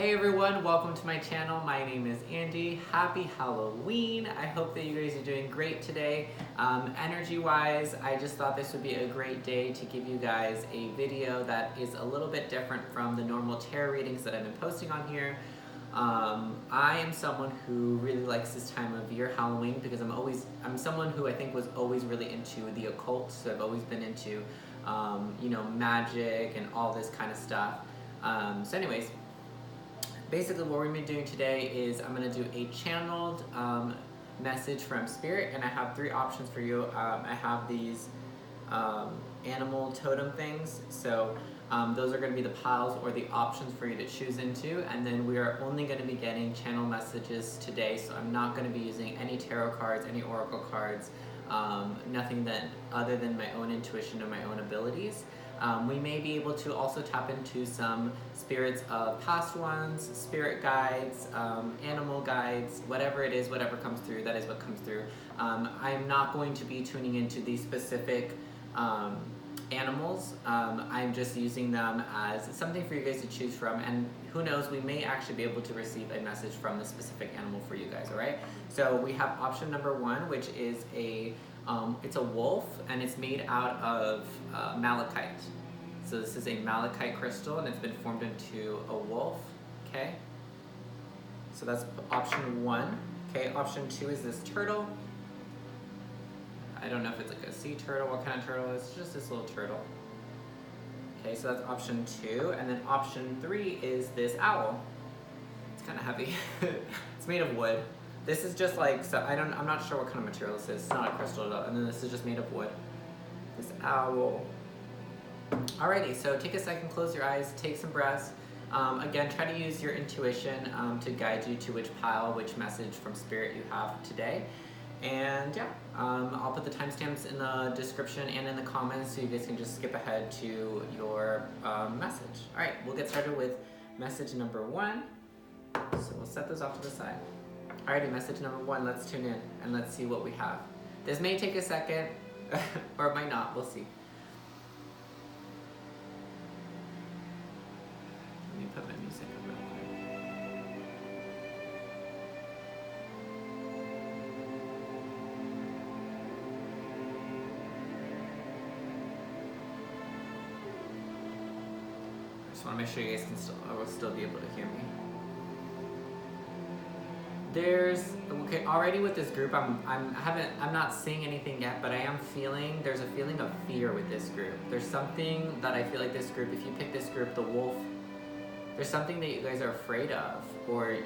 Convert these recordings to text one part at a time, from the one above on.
Hey everyone, welcome to my channel. My name is Andy. Happy Halloween. I hope that you guys are doing great today. Energy wise, I just thought this would be a great day to give you guys a video that is a little bit different from the normal tarot readings that I've been posting on here. I am someone who really likes this time of year, Halloween, because I'm someone who I think was always really into the occult. So I've always been into, magic and all this kind of stuff. So anyways, basically what we're going to be doing today is I'm going to do a channeled message from Spirit, and I have three options for you. I have these animal totem things, so those are going to be the piles or the options for you to choose into, and then we are only going to be getting channel messages today, so I'm not going to be using any tarot cards, any oracle cards, nothing other than my own intuition and my own abilities. We may be able to also tap into some spirits of past ones, spirit guides, animal guides, whatever it is, whatever comes through, that is what comes through. I'm not going to be tuning into these specific animals. I'm just using them as something for you guys to choose from, and who knows, we may actually be able to receive a message from the specific animal for you guys, alright? So we have option number one, which is it's a wolf, and it's made out of malachite. So this is a malachite crystal, and it's been formed into a wolf, okay? So that's option one. Okay, option two is this turtle. I don't know if it's like a sea turtle, what kind of turtle it is. It's just this little turtle. Okay, so that's option two. And then option three is this owl. It's kind of heavy. It's made of wood. This is just like, so I'm not sure what kind of material this is. It's not a crystal at all. And then this is just made of wood. This owl. Alrighty, so take a second, close your eyes, take some breaths. Again, try to use your intuition to guide you to which pile, which message from Spirit you have today. And yeah, I'll put the timestamps in the description and in the comments so you guys can just skip ahead to your message. Alright, we'll get started with message number one. So we'll set those off to the side. Alrighty, message number one, let's tune in and let's see what we have. This may take a second, or it might not, we'll see. Let me put my music up real quick. I just want to make sure you guys will still be able to hear me. Okay, already with this group, I'm not seeing anything yet, but there's a feeling of fear with this group. There's something that I feel like this group, if you pick this group, the wolf, there's something that you guys are afraid of, or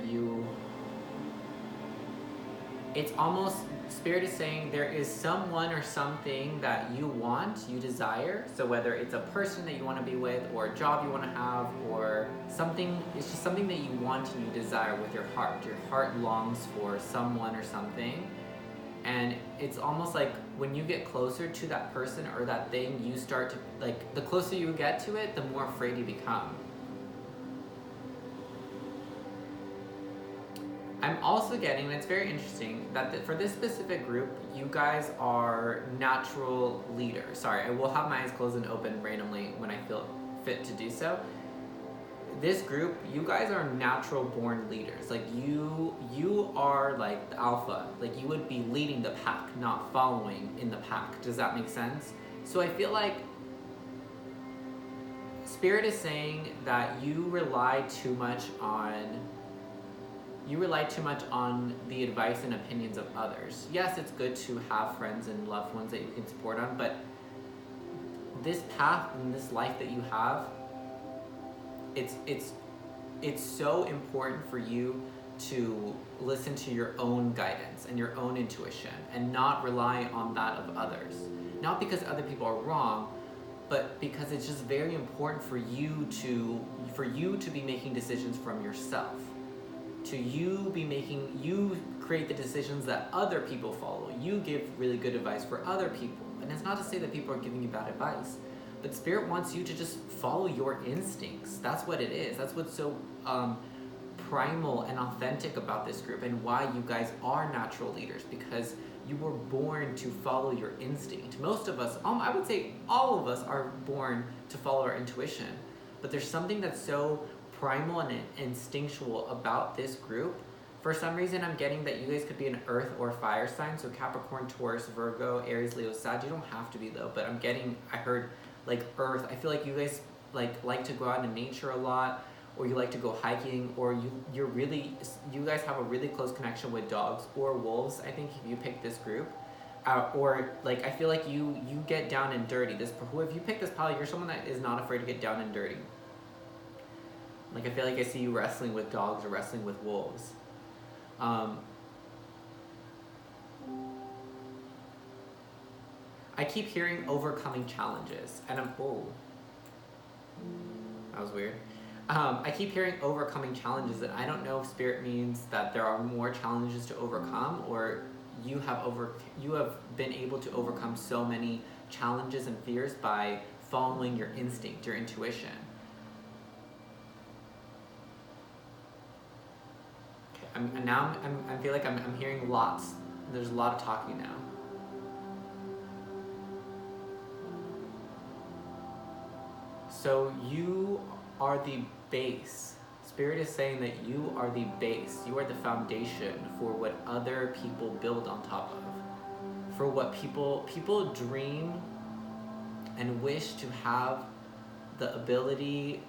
it's almost, Spirit is saying there is someone or something that you want, you desire. So whether it's a person that you want to be with, or a job you want to have, or something, it's just something that you want and you desire with your heart. Your heart longs for someone or something. And it's almost like when you get closer to that person or that thing, you start to, like, the closer you get to it, the more afraid you become. I'm also getting, and it's very interesting, that for this specific group, you guys are natural leaders. Sorry, I will have my eyes closed and open randomly when I feel fit to do so. This group, you guys are natural born leaders. Like you are like the alpha. Like you would be leading the pack, not following in the pack. Does that make sense? So I feel like Spirit is saying that you rely too much on the advice and opinions of others. Yes, it's good to have friends and loved ones that you can support on, but this path and this life that you have, it's so important for you to listen to your own guidance and your own intuition and not rely on that of others. Not because other people are wrong, but because it's just very important for you to be making decisions from yourself. You create the decisions that other people follow. You give really good advice for other people. And it's not to say that people are giving you bad advice, but Spirit wants you to just follow your instincts. That's what it is. That's what's so primal and authentic about this group, and why you guys are natural leaders, because you were born to follow your instinct. Most of us, I would say all of us, are born to follow our intuition, but there's something that's so primal and instinctual about this group. For some reason, I'm getting that you guys could be an earth or fire sign. So Capricorn, Taurus, Virgo, Aries, Leo, Sag. You don't have to be though, but I heard like earth. I feel like you guys like to go out in nature a lot, or you like to go hiking, or you guys have a really close connection with dogs or wolves. I think if you pick this group, or like I feel like you get down and dirty. If you pick this pile, you're someone that is not afraid to get down and dirty. Like I feel like I see you wrestling with dogs or wrestling with wolves. I keep hearing overcoming challenges, and that was weird. I keep hearing overcoming challenges, and I don't know if Spirit means that there are more challenges to overcome, or you have been able to overcome so many challenges and fears by following your instinct, your intuition. I feel like I'm hearing lots. There's a lot of talking now. So you are the base. Spirit is saying that you are the base. You are the foundation for what other people build on top of. For what people dream and wish to have the ability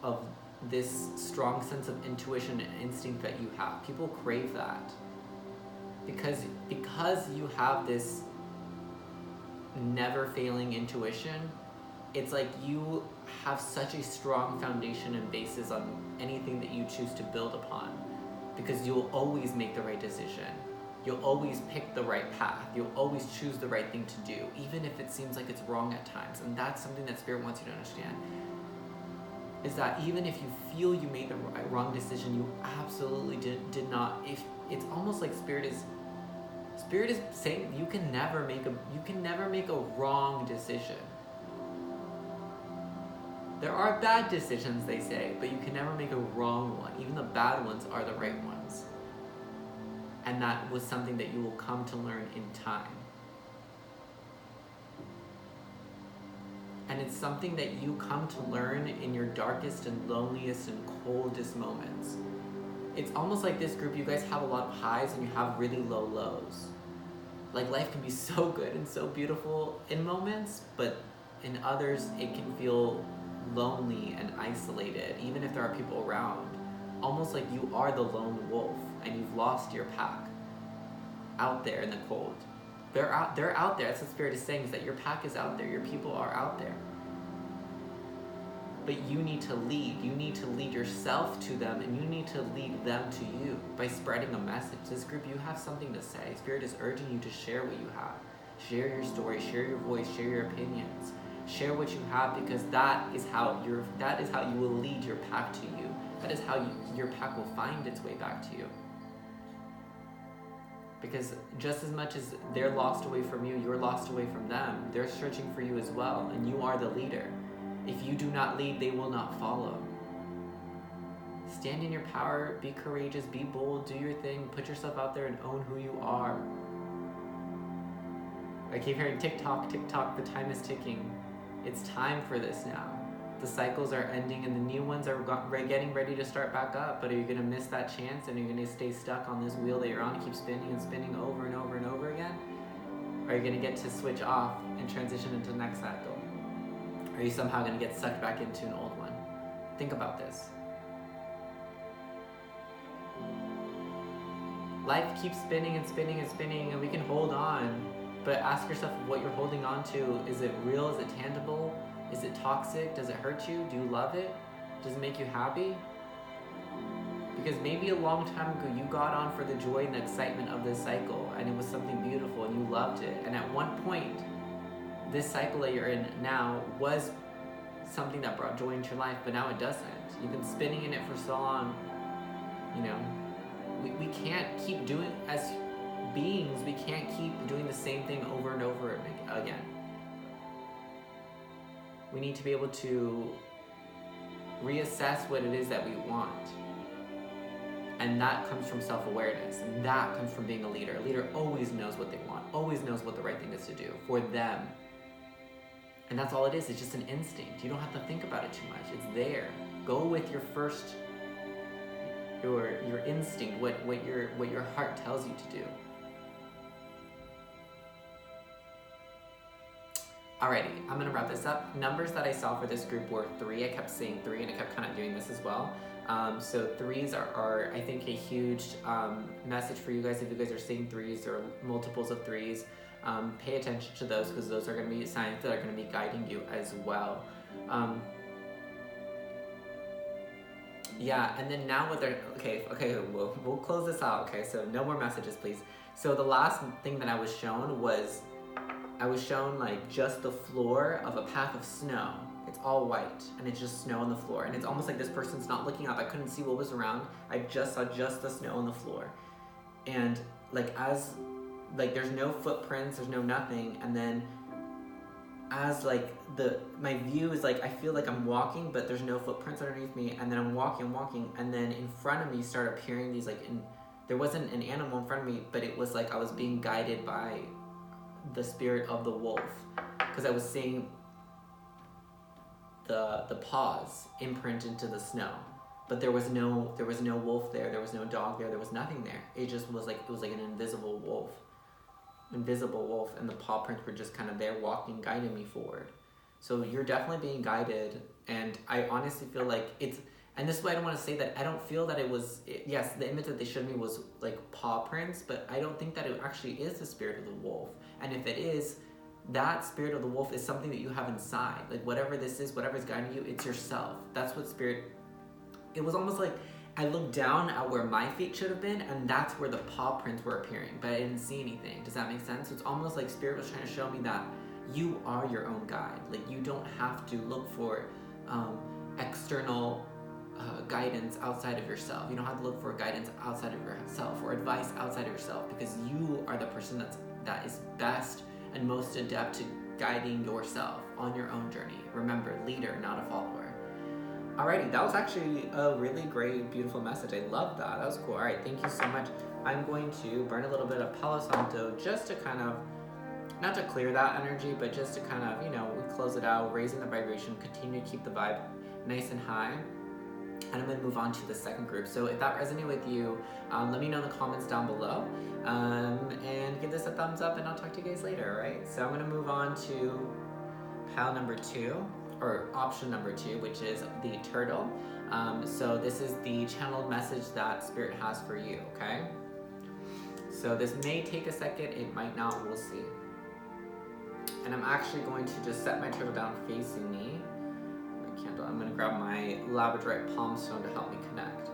of this strong sense of intuition and instinct that you have. People crave that. Because you have this never failing intuition, it's like you have such a strong foundation and basis on anything that you choose to build upon. Because you'll always make the right decision. You'll always pick the right path. You'll always choose the right thing to do, even if it seems like it's wrong at times. And that's something that Spirit wants you to understand. Is that even if you feel you made the wrong decision, you absolutely did not. If it's almost like Spirit is saying you can never make a wrong decision. There are bad decisions, they say, but you can never make a wrong one. Even the bad ones are the right ones. And that was something that you will come to learn in time. And it's something that you come to learn in your darkest and loneliest and coldest moments. It's almost like this group, you guys have a lot of highs and you have really low lows. Like life can be so good and so beautiful in moments, but in others it can feel lonely and isolated, even if there are people around. Almost like you are the lone wolf and you've lost your pack out there in the cold. They're out there. That's what Spirit is saying, is that your pack is out there. Your people are out there. But you need to lead. You need to lead yourself to them, and you need to lead them to you by spreading a message. This group, you have something to say. Spirit is urging you to share what you have. Share your story, share your voice, share your opinions. Share what you have, because that is how you will lead your pack to you. That is how your pack will find its way back to you. Because just as much as they're lost away from you, you're lost away from them. They're searching for you as well, and you are the leader. If you do not lead, they will not follow. Stand in your power, be courageous, be bold, do your thing, put yourself out there and own who you are. I keep hearing tick tock, the time is ticking. It's time for this now. The cycles are ending and the new ones are getting ready to start back up, but are you going to miss that chance and you're going to stay stuck on this wheel that you're on, keep spinning and spinning over and over and over again? Or are you going to get to switch off and transition into the next cycle? Or are you somehow going to get sucked back into an old one? Think about this. Life keeps spinning and spinning and spinning, and we can hold on, but ask yourself what you're holding on to. Is it real? Is it tangible? Is it toxic? Does it hurt you? Do you love it? Does it make you happy? Because maybe a long time ago you got on for the joy and the excitement of this cycle, and it was something beautiful and you loved it. And at one point, this cycle that you're in now was something that brought joy into your life, but now it doesn't. You've been spinning in it for so long. You know, we can't keep doing, as beings, we can't keep doing the same thing over and over again. We need to be able to reassess what it is that we want. And that comes from self-awareness. And that comes from being a leader. A leader always knows what they want, always knows what the right thing is to do for them. And that's all it is. It's just an instinct. You don't have to think about it too much. It's there. Go with your your instinct, what your heart tells you to do. Alrighty, I'm gonna wrap this up. Numbers that I saw for this group were 3. I kept saying 3 and I kept kind of doing this as well. So 3s are I think a huge message for you guys. If you guys are seeing 3s or multiples of 3s, pay attention to those, because those are going to be signs that are going to be guiding you as well. Yeah, and then now what they're, okay, we'll close this out. Okay, so no more messages, please. So the last thing that I was shown like just the floor of a path of snow. It's all white and it's just snow on the floor, and it's almost like this person's not looking up. I couldn't see what was around. I just saw just the snow on the floor, and like there's no footprints, there's no nothing, and then as like my view is like I feel like I'm walking, but there's no footprints underneath me, and then I'm walking, and then in front of me start appearing these there wasn't an animal in front of me, but it was like I was being guided by the spirit of the wolf, because I was seeing the paws imprint into the snow, but there was no wolf there, there was no dog there, there was nothing there. It just was like, it was like an invisible wolf, and the paw prints were just kind of there walking, guiding me forward. So you're definitely being guided, and I honestly feel like and this is why I don't want to say that I don't feel that it was, yes, the image that they showed me was like paw prints, but I don't think that it actually is the spirit of the wolf. And if it is, that spirit of the wolf is something that you have inside. Like whatever this is, whatever's guiding you, it's yourself. That's what spirit, it was almost like I looked down at where my feet should have been, and that's where the paw prints were appearing, but I didn't see anything. Does that make sense? So it's almost like spirit was trying to show me that you are your own guide. Like you don't have to look for external guidance outside of yourself. You don't have to look for guidance outside of yourself or advice outside of yourself, because you are the person that is best and most adept to guiding yourself on your own journey. Remember, leader, not a follower. Alrighty, that was actually a really great, beautiful message. I love that. That was cool. Alright, thank you so much. I'm going to burn a little bit of Palo Santo just to kind of, not to clear that energy, but just to kind of, we close it out, raising the vibration, continue to keep the vibe nice and high. And I'm going to move on to the second group. So if that resonated with you, let me know in the comments down below, and give this a thumbs up, and I'll talk to you guys later, all right? So I'm going to move on to pile number 2, or option number 2, which is the turtle. So this is the channeled message that Spirit has for you, okay? So this may take a second, it might not, we'll see. And I'm actually going to just set my turtle down facing me. Candle. I'm going to grab my labradorite palm stone to help me connect.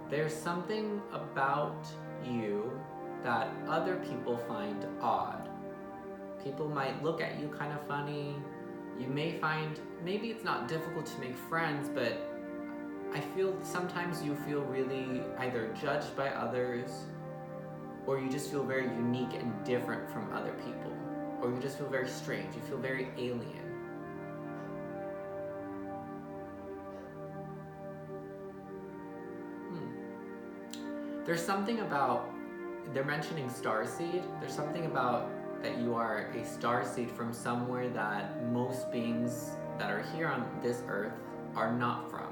There's something about you that other people find odd. People might look at you kind of funny. You may find, maybe it's not difficult to make friends, but I feel sometimes you feel really either judged by others, or you just feel very unique and different from other people, or you just feel very strange, you feel very alien. There's something about, they're mentioning starseed. There's something about that you are a starseed from somewhere that most beings that are here on this earth are not from.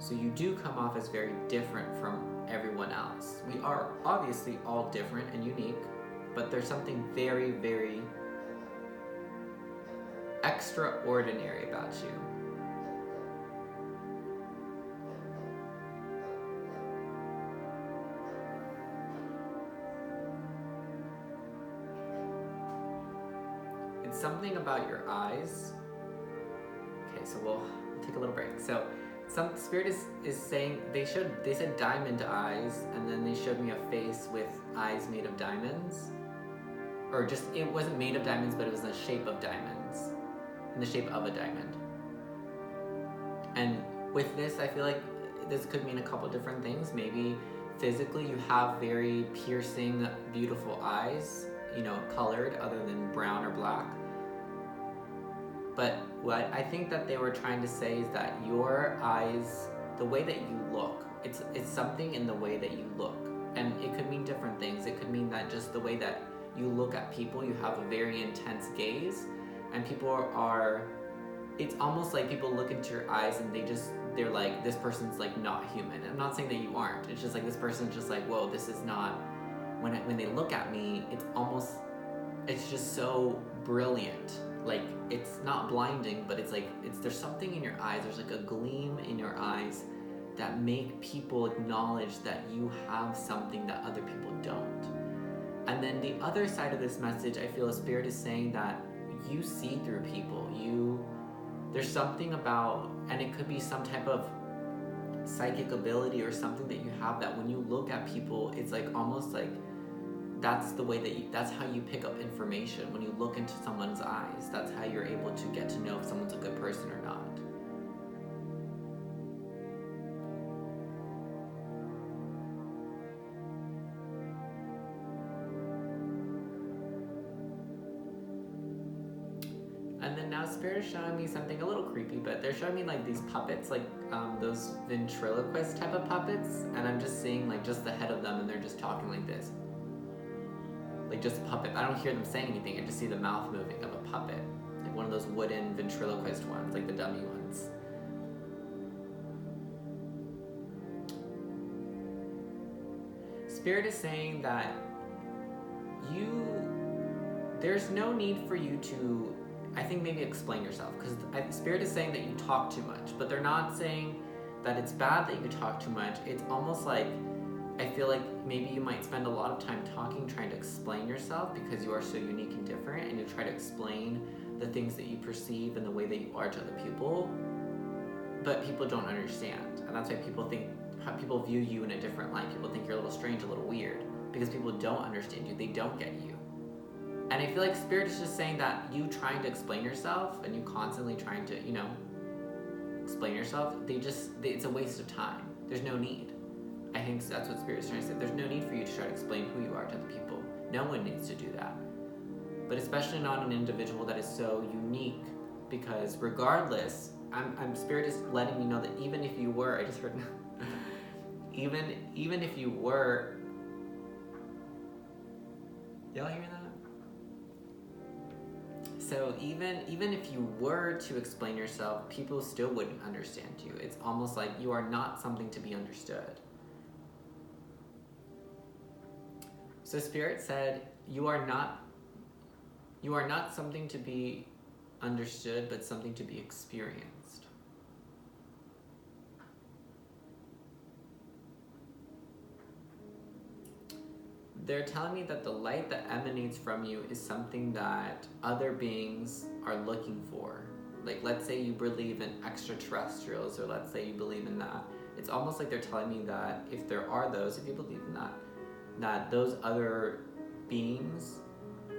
So you do come off as very different from everyone else. We are obviously all different and unique, but there's something very, very extraordinary about you. It's something about your eyes. Okay, so we'll take a little break. So some spirit is saying, they said diamond eyes, and then they showed me a face with eyes made of diamonds. Or just, it wasn't made of diamonds, but it was in the shape of diamonds. In the shape of a diamond. And with this, I feel like this could mean a couple different things. Maybe physically you have very piercing, beautiful eyes, you know, colored other than brown or black. But what I think that they were trying to say is that your eyes, the way that you look, it's something in the way that you look. And it could mean different things. It could mean that just the way that you look at people, you have a very intense gaze, and people are, it's almost like people look into your eyes and they're like, this person's like not human. I'm not saying that you aren't. It's just like this person's just like, whoa, this is not, when they look at me, it's just so brilliant. Like, it's not blinding, but it's like, there's something in your eyes, there's like a gleam in your eyes that make people acknowledge that you have something that other people don't. And then the other side of this message, I feel Spirit is saying that you see through people. There's something about, and it could be some type of psychic ability or something that you have that when you look at people, it's like almost like that's the way that that's how you pick up information. When you look into someone's eyes, that's how you're able to get to know if someone's a good person or not. And then now Spirit is showing me something a little creepy, but they're showing me like these puppets, like those ventriloquist type of puppets, and I'm just seeing like just the head of them and they're just talking like this. Like just a puppet. I don't hear them saying anything, I just see the mouth moving of a puppet. Like one of those wooden ventriloquist ones, like the dummy ones. Spirit is saying that there's no need for you to, I think maybe explain yourself, because Spirit is saying that you talk too much, but they're not saying that it's bad that you talk too much. It's almost like, I feel like maybe you might spend a lot of time talking, trying to explain yourself because you are so unique and different, and you try to explain the things that you perceive and the way that you are to other people, but people don't understand. And that's why people view you in a different light. People think you're a little strange, a little weird, because people don't understand you, they don't get you. And I feel like Spirit is just saying that you trying to explain yourself and you constantly trying to, you know, explain yourself, it's a waste of time. There's no need. I think that's what Spirit is trying to say. There's no need for you to try to explain who you are to other people. No one needs to do that. But especially not an individual that is so unique, because regardless, Spirit is letting me know that even if you were, I just heard, even if you were, y'all hear that? So even if you were to explain yourself, people still wouldn't understand you. It's almost like you are not something to be understood. So Spirit said, you are not something to be understood, but something to be experienced. They're telling me that the light that emanates from you is something that other beings are looking for. Like, let's say you believe in extraterrestrials, or let's say you believe in that. It's almost like they're telling me that if there are those, if you believe in that those other beings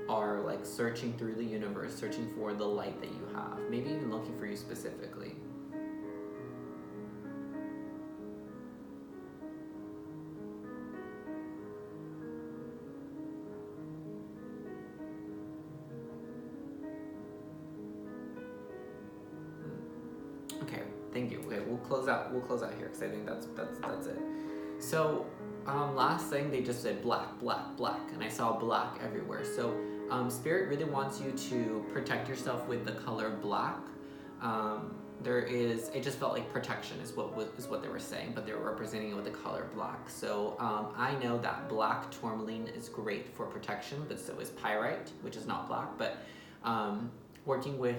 are like searching through the universe, searching for the light that you have, maybe even looking for you specifically. Okay, thank you. Okay, we'll close out here because I think that's it. So last thing, they just said black, black, black, and I saw black everywhere. So Spirit really wants you to protect yourself with the color black. It just felt like protection is what they were saying, but they were representing it with the color black. So I know that black tourmaline is great for protection, but so is pyrite, which is not black, but working with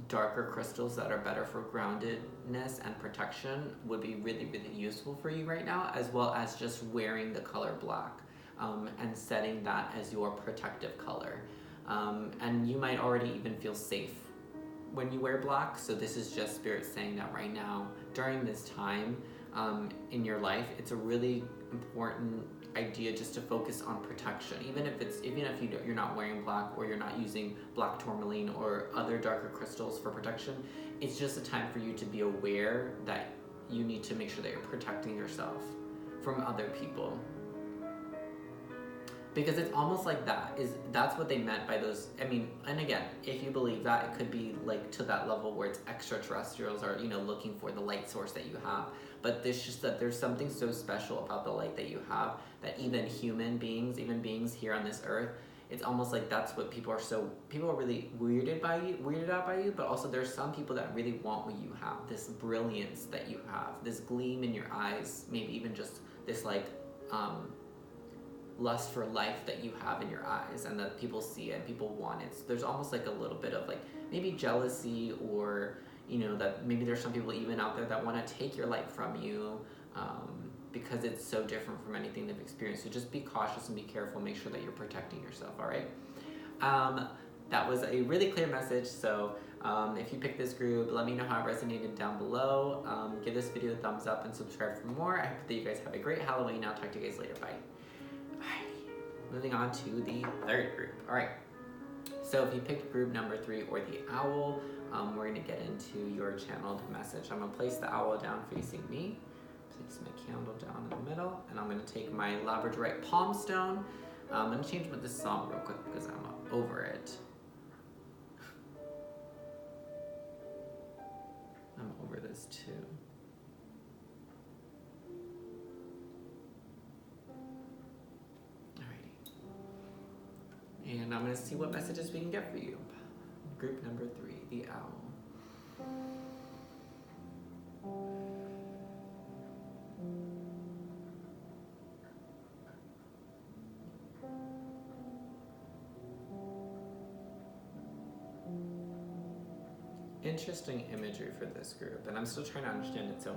darker crystals that are better for groundedness and protection would be really, really useful for you right now, as well as just wearing the color black and setting that as your protective color. And you might already even feel safe when you wear black, so this is just Spirit saying that right now, during this time in your life, it's a really important idea just to focus on protection, even if you're not wearing black, or you're not using black tourmaline or other darker crystals for protection. It's just a time for you to be aware that you need to make sure that you're protecting yourself from other people. Because it's almost like that's what they meant by those. I mean, and again, if you believe that, it could be like to that level where it's extraterrestrials are, looking for the light source that you have. But there's just that there's something so special about the light that you have, that even human beings, even beings here on this earth, it's almost like that's what people are really weirded out by you, but also there's some people that really want what you have, this brilliance that you have, this gleam in your eyes, maybe even just this like, lust for life that you have in your eyes, and that people see it and people want it. So there's almost like a little bit of like maybe jealousy, or that maybe there's some people even out there that want to take your light from you, because it's so different from anything they've experienced. So just be cautious and be careful. Make sure that you're protecting yourself. All right. That was a really clear message. So if you picked this group, let me know how it resonated down below. Give this video a thumbs up and subscribe for more. I hope that you guys have a great Halloween. I'll talk to you guys later. Bye. Moving on to the third group. All right. So if you picked group number 3 or the owl, we're going to get into your channeled message. I'm going to place the owl down facing me. Place my candle down in the middle, and I'm going to take my labradorite palm stone. I'm going to change with this song real quick because I'm over it. I'm over this too. And I'm going to see what messages we can get for you. Group number 3, the owl. Interesting imagery for this group, and I'm still trying to understand it, so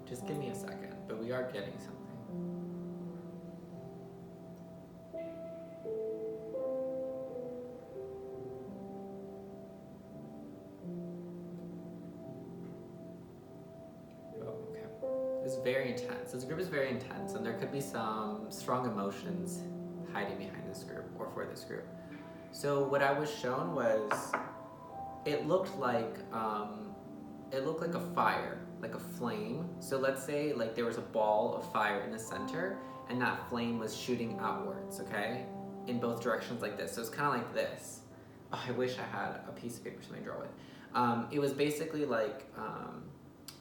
just give me a second, but we are getting something. Very intense. This group is very intense, and there could be some strong emotions hiding behind this group or for this group. So what I was shown was it looked like a fire, like a flame. So let's say like there was a ball of fire in the center, and that flame was shooting outwards, okay, in both directions like this. So it's kind of like this. Oh, I wish I had a piece of paper something to draw with. It was basically like.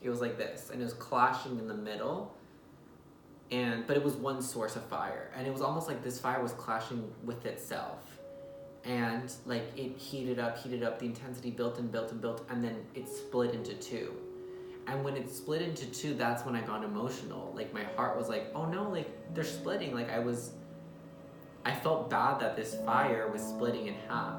It was like this, and it was clashing in the middle, but it was one source of fire, and it was almost like this fire was clashing with itself, and like it heated up, the intensity built and built and built, and then it split into 2. And when it split into 2, that's when I got emotional. Like my heart was like, oh no, like they're splitting. Like I felt bad that this fire was splitting in half.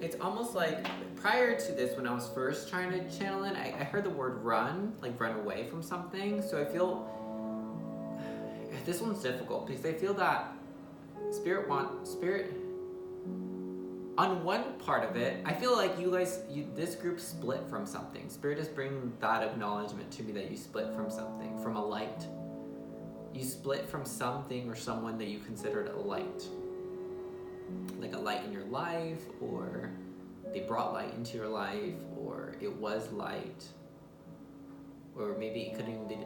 It's almost like prior to this, when I was first trying to channel it, I heard the word run, like run away from something. So I feel this one's difficult because I feel that spirit on one part of it, I feel like this group split from something. Spirit is bringing that acknowledgement to me that you split from something, from a light. You split from something or someone that you considered a light. Like a light in your life, or they brought light into your life, or it was light, or maybe it could even be.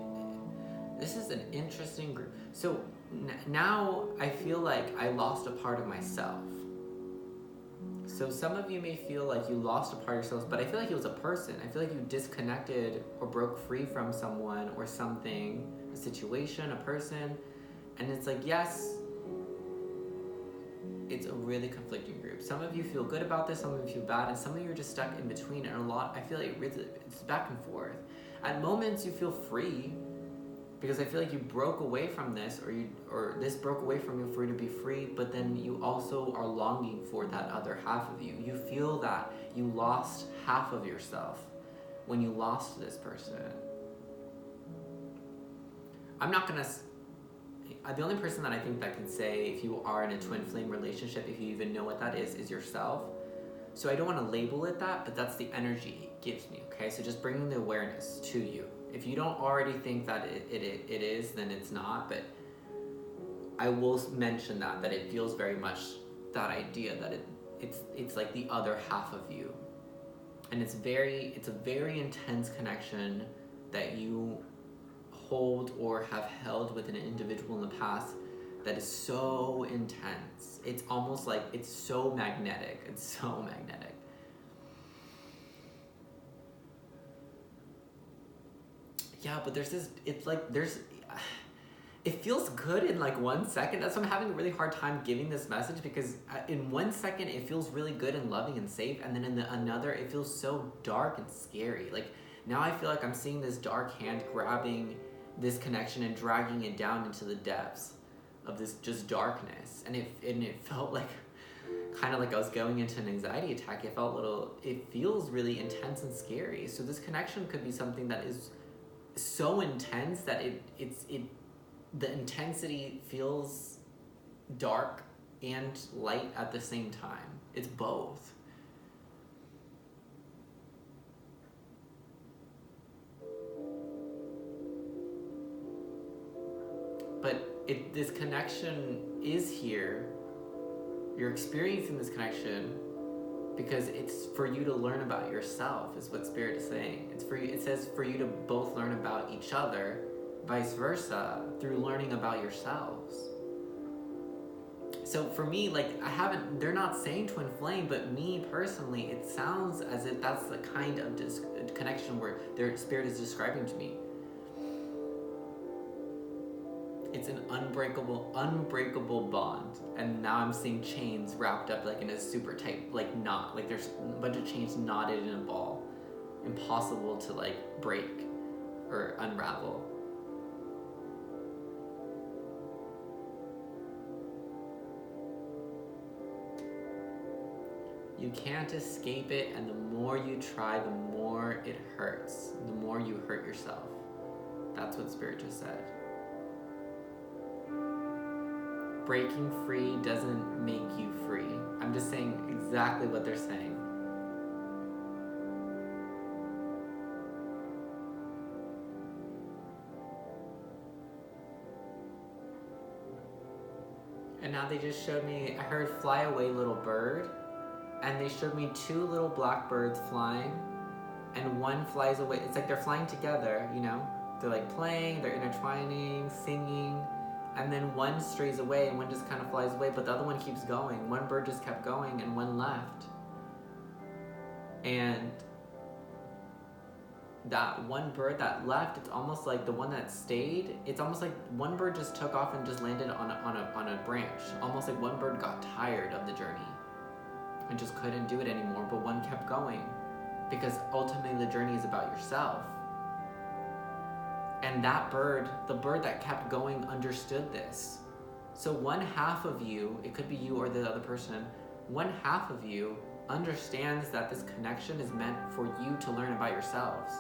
This is an interesting group. So now I feel like I lost a part of myself. So some of you may feel like you lost a part of yourselves, but I feel like it was a person. I feel like you disconnected or broke free from someone or something, a situation, a person, and it's like, yes, it's a really conflicting group. Some of you feel good about this, some of you feel bad, and some of you are just stuck in between. And I feel like it's back and forth. At moments you feel free, because I feel like you broke away from this, or this broke away from you for you to be free, but then you also are longing for that other half of you. You feel that you lost half of yourself when you lost this person. The only person that I think that can say if you are in a twin flame relationship, if you even know what that is yourself. So I don't want to label it that, but that's the energy it gives me, okay? So just bringing the awareness to you. If you don't already think that it is, then it's not, but I will mention that it feels very much that idea that it's like the other half of you. And it's a very intense connection that you hold or have held with an individual in the past that is so intense. It's almost like it's so magnetic. It's so magnetic. Yeah, but there's this, it's like it feels good in like 1 second. That's why I'm having a really hard time giving this message, because in 1 second it feels really good and loving and safe, and then in another it feels so dark and scary. Like now I feel like I'm seeing this dark hand grabbing this connection and dragging it down into the depths of this just darkness. And it felt like kind of like I was going into an anxiety attack. It feels really intense and scary. So this connection could be something that is so intense that the intensity feels dark and light at the same time. It's both. But this connection is here. You're experiencing this connection because it's for you to learn about yourself, is what Spirit is saying. It's for you. It says for you to both learn about each other, vice versa, through learning about yourselves. So for me, like they're not saying twin flame, but me personally, it sounds as if that's the kind of connection where their Spirit is describing to me. It's an unbreakable bond. And now I'm seeing chains wrapped up like in a super tight, like knot. Like there's a bunch of chains knotted in a ball. Impossible to like break or unravel. You can't escape it, and the more you try, the more it hurts. The more you hurt yourself. That's what Spirit just said. Breaking free doesn't make you free. I'm just saying exactly what they're saying. And now they just showed me, I heard fly away little bird, and they showed me 2 little blackbirds flying, and one flies away. It's like they're flying together, you know? They're like playing, they're intertwining, singing. And then one strays away and one just kind of flies away, but the other one keeps going. One bird just kept going and one left. And that one bird that left, it's almost like the one that stayed, it's almost like one bird just took off and just landed on a branch. Almost like one bird got tired of the journey and just couldn't do it anymore, but one kept going. Because ultimately the journey is about yourself. And that bird, the bird that kept going, understood this. So one half of you, it could be you or the other person, one half of you understands that this connection is meant for you to learn about yourselves.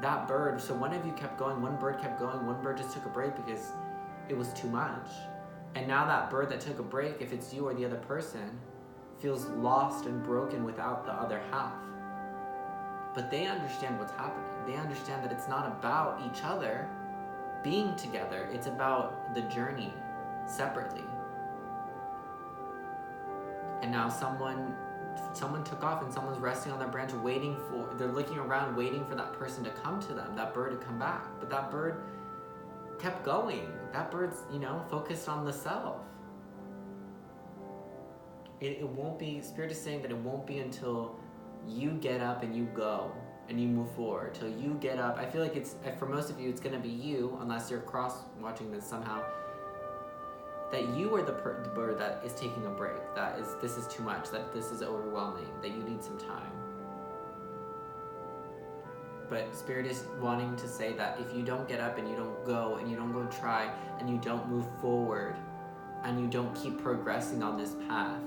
That bird, so one of you kept going, one bird kept going, one bird just took a break because it was too much. And now that bird that took a break, if it's you or the other person, feels lost and broken without the other half. But they understand what's happening. They understand that it's not about each other being together. It's about the journey separately. And now someone took off and someone's resting on their branch they're looking around waiting for that person to come to them, that bird to come back. But that bird kept going. That bird's, focused on the self. It won't be, Spirit is saying that it won't be until you get up and you go and you move forward, till you get up. I feel like for most of you, it's gonna be you, unless you're cross-watching this somehow, that you are the bird that is taking a break, this is too much, that this is overwhelming, that you need some time. But Spirit is wanting to say that if you don't get up and you don't go try and you don't move forward and you don't keep progressing on this path,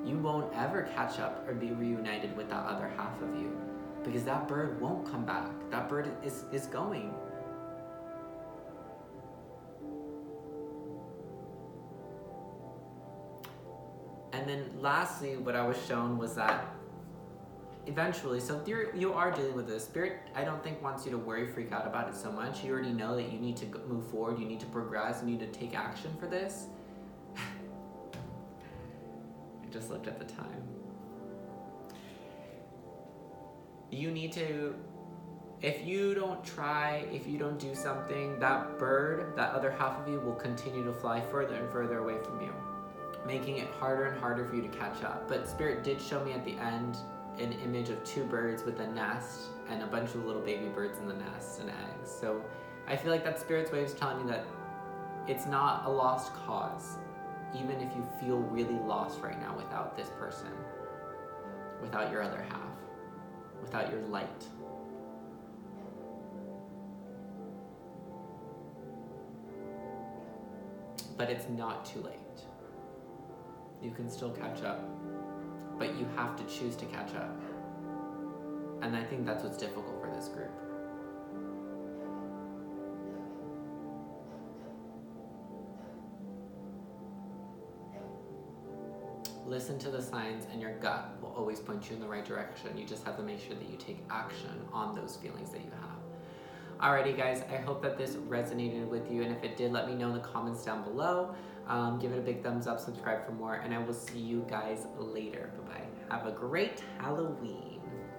you won't ever catch up or be reunited with that other half of you, because that bird won't come back. That bird is going. And then lastly, what I was shown was that eventually, so you are dealing with this. Spirit, I don't think wants you to worry, freak out about it so much. You already know that you need to move forward, you need to progress, you need to take action for this. I just looked at the time. You need to, if you don't try, if you don't do something, that bird, that other half of you will continue to fly further and further away from you, making it harder and harder for you to catch up. But Spirit did show me at the end an image of 2 birds with a nest and a bunch of little baby birds in the nest and eggs. So I feel like that Spirit's way is telling me that it's not a lost cause, even if you feel really lost right now without this person, without your other half, without your light. But it's not too late. You can still catch up, but you have to choose to catch up. And I think that's what's difficult for this group. Listen to the signs, and your gut will always point you in the right direction. You just have to make sure that you take action on those feelings that you have. Alrighty guys, I hope that this resonated with you, and if it did, let me know in the comments down below. Give it a big thumbs up, subscribe for more, and I will see you guys later. Bye-bye. Have a great Halloween.